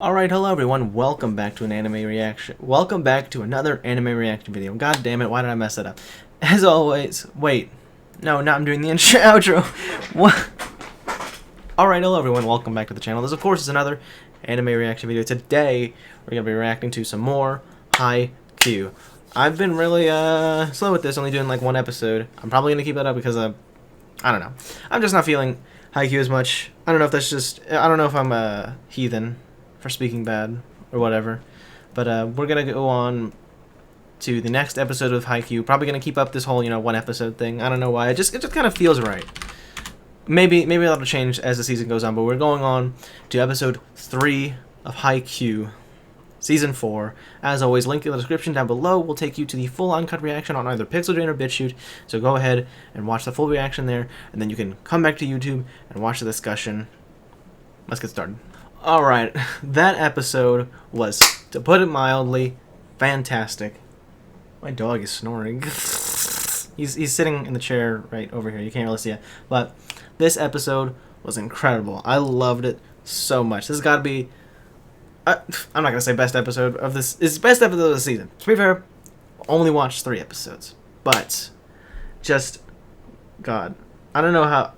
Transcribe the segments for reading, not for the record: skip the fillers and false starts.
Alright, hello everyone, welcome back to an anime reaction. Welcome back to another anime reaction video. God damn it, why did I mess it up? As always, wait. No, now I'm doing the intro outro. What? Alright, hello everyone, welcome back to the channel. This, of course, is another anime reaction video. Today, we're going to be reacting to some more Haikyuu. I've been really, slow with this, only doing like one episode. I'm probably going to keep that up because, I don't know. I'm just not feeling Haikyuu as much. I don't know if that's just, I don't know if I'm a heathen for speaking bad or whatever, but we're gonna go on to the next episode of Haikyuu. Probably gonna keep up this whole one episode thing. I don't know why. It just kind of feels right. Maybe that'll change as the season goes on. But we're going on to episode 3 of Haikyuu, season 4. As always, link in the description down below will take you to the full uncut reaction on either Pixel Drain or BitChute. So go ahead and watch the full reaction there, and then you can come back to YouTube and watch the discussion. Let's get started. Alright, that episode was, to put it mildly, fantastic. My dog is snoring. He's sitting in the chair right over here. You can't really see it. But this episode was incredible. I loved it so much. This has got to be... I'm not going to say best episode of this. It's best episode of the season. To be fair, only watched 3 episodes. But, just... God. I don't know how...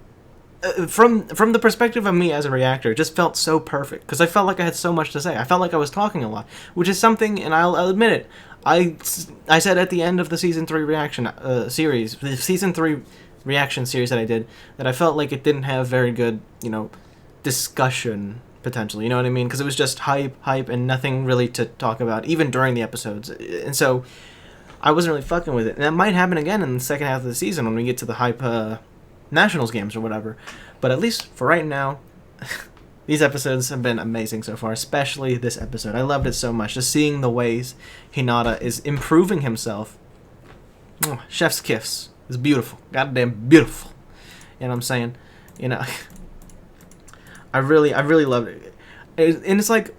From the perspective of me as a reactor, it just felt so perfect because I felt like I had so much to say. I felt like I was talking a lot, which is something, and I'll admit it. I said at the end of the season 3 reaction series, the season 3 reaction series that I did, that I felt like it didn't have very good, discussion potential. You know what I mean? Because it was just hype, and nothing really to talk about, even during the episodes. And so I wasn't really fucking with it. And that might happen again in the second half of the season when we get to the hype. Nationals games or whatever, but at least for right now, these episodes have been amazing so far, especially this episode. I loved it so much, just seeing the ways Hinata is improving himself. Oh, chef's kiss is beautiful, goddamn beautiful. You know what I'm saying? I really loved it, and it's like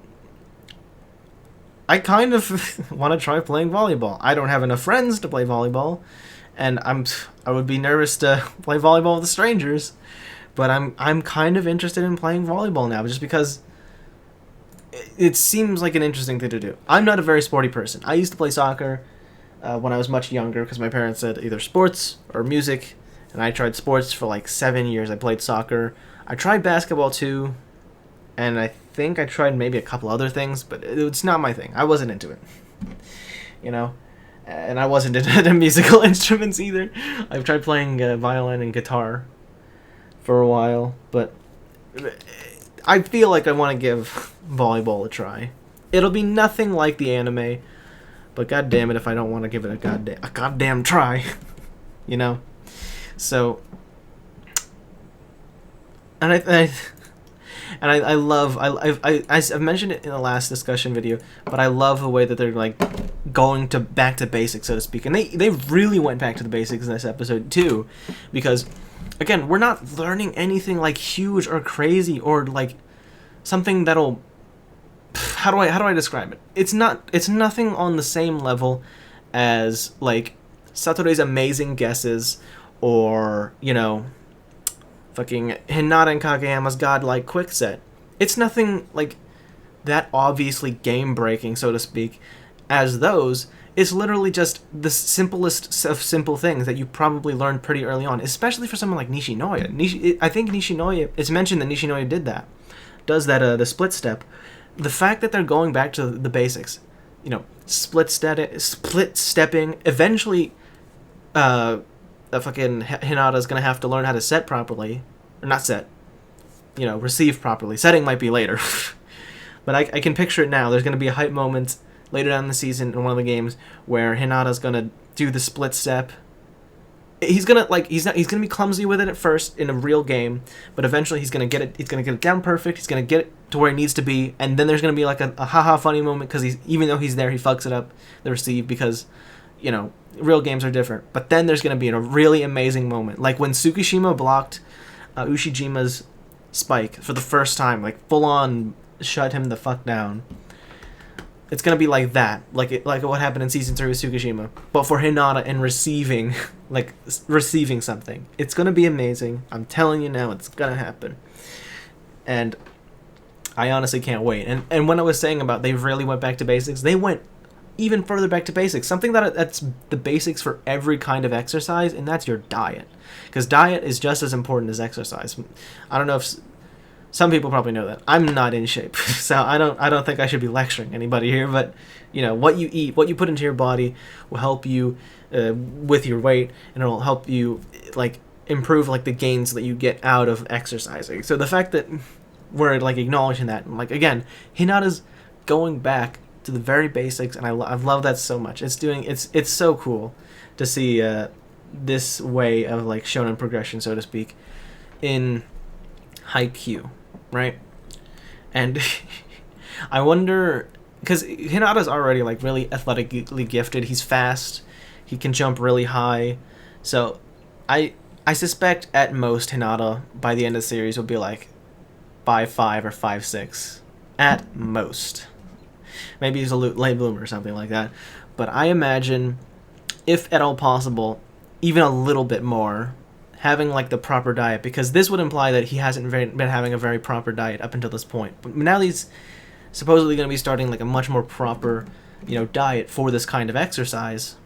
I kind of want to try playing volleyball. I don't have enough friends to play volleyball. And I would be nervous to play volleyball with strangers, but I'm kind of interested in playing volleyball now, just because it seems like an interesting thing to do. I'm not a very sporty person. I used to play soccer when I was much younger because my parents said either sports or music, and I tried sports for like 7 years. I played soccer. I tried basketball too, and I think I tried maybe a couple other things, but it's not my thing. I wasn't into it, And I wasn't into musical instruments either. I've tried playing violin and guitar for a while, but I feel like I want to give volleyball a try. It'll be nothing like the anime, but god damn it if I don't want to give it a goddamn try. So, and I love, I've mentioned it in the last discussion video, but I love the way that they're like going back to basics, so to speak. And they really went back to the basics in this episode too, because again, we're not learning anything like huge or crazy or like something that'll, how do I describe it? It's nothing on the same level as like Satoru's amazing guesses or, fucking Hinata and Kageyama's godlike quickset. It's nothing like that obviously game-breaking, so to speak, as those. It's literally just the simplest of simple things that you probably learned pretty early on, especially for someone like Nishinoya. I think Nishinoya, it's mentioned that Nishinoya does that, the split step. The fact that they're going back to the basics, split stepping, eventually, fucking Hinata's gonna have to learn how to set properly, or not set, receive properly. Setting might be later, but I can picture it now. There's gonna be a hype moment later down in the season in one of the games where Hinata's gonna do the split step. He's gonna be clumsy with it at first in a real game, but eventually he's gonna get it. He's gonna get it down perfect. He's gonna get it to where it needs to be, and then there's gonna be like a haha funny moment because even though he's there, he fucks it up the receive because, real games are different. But then there's going to be a really amazing moment. Like when Tsukishima blocked Ushijima's spike for the first time. Like full on shut him the fuck down. It's going to be like that. Like what happened in Season 3 with Tsukishima. But for Hinata and receiving something. It's going to be amazing. I'm telling you now, it's going to happen. And I honestly can't wait. And when I was saying about they really went back to basics, they went even further back to basics. Something that's the basics for every kind of exercise, and that's your diet. Because diet is just as important as exercise. I don't know if some people probably know that. I'm not in shape, so I don't think I should be lecturing anybody here. But what you eat, what you put into your body, will help you with your weight, and it'll help you like improve like the gains that you get out of exercising. So the fact that we're like acknowledging that, like again, Hinata's going back to the very basics, and I love that so much. It's so cool to see this way of like shonen progression, so to speak, in Haikyuu, right? And I wonder, because Hinata's already like really athletically gifted. He's fast. He can jump really high. So I suspect at most Hinata by the end of the series will be like 5'5" or 5'6" at most. Maybe he's a late bloomer or something like that. But I imagine, if at all possible, even a little bit more, having like the proper diet, because this would imply that he hasn't been having a very proper diet up until this point. But now he's supposedly going to be starting like a much more proper, diet for this kind of exercise.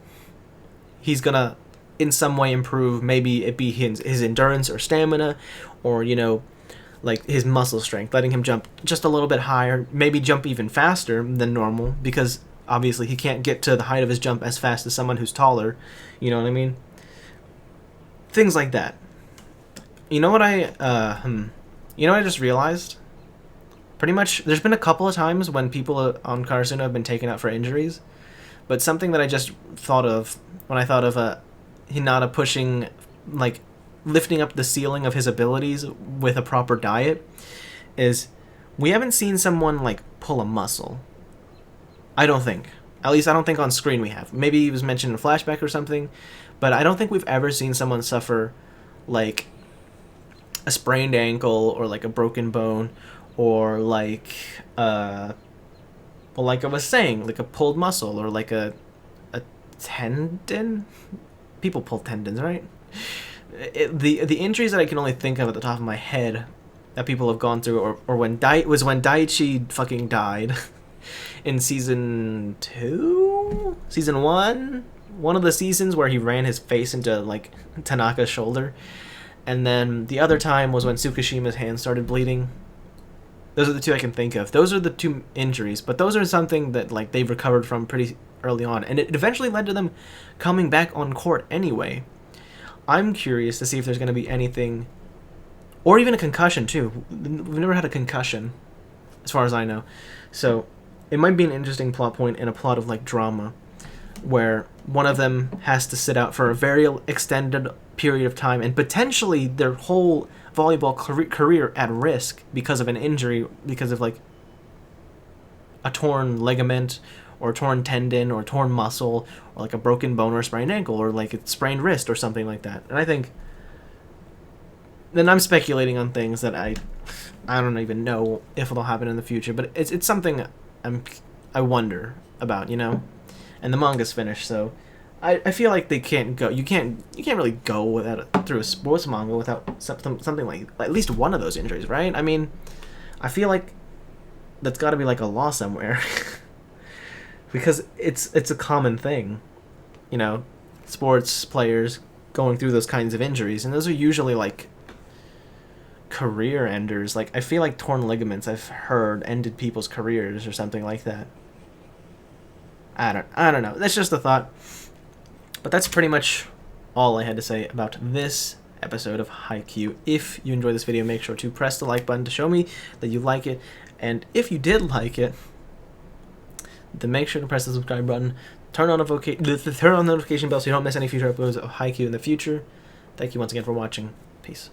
He's going to in some way improve, maybe it be his endurance or stamina, or like his muscle strength, letting him jump just a little bit higher, maybe jump even faster than normal, because obviously he can't get to the height of his jump as fast as someone who's taller. You know what I mean? Things like that. You know what I just realized? Pretty much, there's been a couple of times when people on Karasuno have been taken out for injuries, but something that I just thought of when I thought of Hinata pushing, like, lifting up the ceiling of his abilities with a proper diet, is we haven't seen someone like pull a muscle. I don't think. At least I don't think on screen we have. Maybe he was mentioned in a flashback or something, but I don't think we've ever seen someone suffer like a sprained ankle or like a broken bone, or like well, like I was saying, like a pulled muscle, or like a tendon. People pull tendons, right? The injuries that I can only think of at the top of my head that people have gone through, or when Daichi fucking died in season 2, season 1, one of the seasons where he ran his face into like Tanaka's shoulder, and then the other time was when Tsukishima's hand started bleeding. Those are the two I can think of. Those are the two injuries, but those are something that like they've recovered from pretty early on, and it eventually led to them coming back on court anyway. I'm curious to see if there's going to be anything, or even a concussion too. We've never had a concussion, as far as I know. So it might be an interesting plot point in a plot of like drama, where one of them has to sit out for a very extended period of time, and potentially their whole volleyball career at risk because of an injury, because of like a torn ligament, or torn tendon, or torn muscle, or like a broken bone, or a sprained ankle, or like a sprained wrist, or something like that. And I think, then I'm speculating on things that I don't even know if it'll happen in the future, but it's something I wonder about, And the manga's finished, so I feel like they can't go. You can't really go without through a sports manga without something like at least one of those injuries, right? I mean, I feel like that's got to be like a law somewhere. Because it's a common thing, sports players going through those kinds of injuries, and those are usually like career enders. Like I feel like torn ligaments, I've heard, ended people's careers or something like that. I don't know. That's just a thought. But that's pretty much all I had to say about this episode of Haikyuu. If you enjoyed this video, make sure to press the like button to show me that you like it, and if you did like it, then make sure to press the subscribe button, turn on the notification bell so you don't miss any future episodes of Haikyuu in the future. Thank you once again for watching. Peace.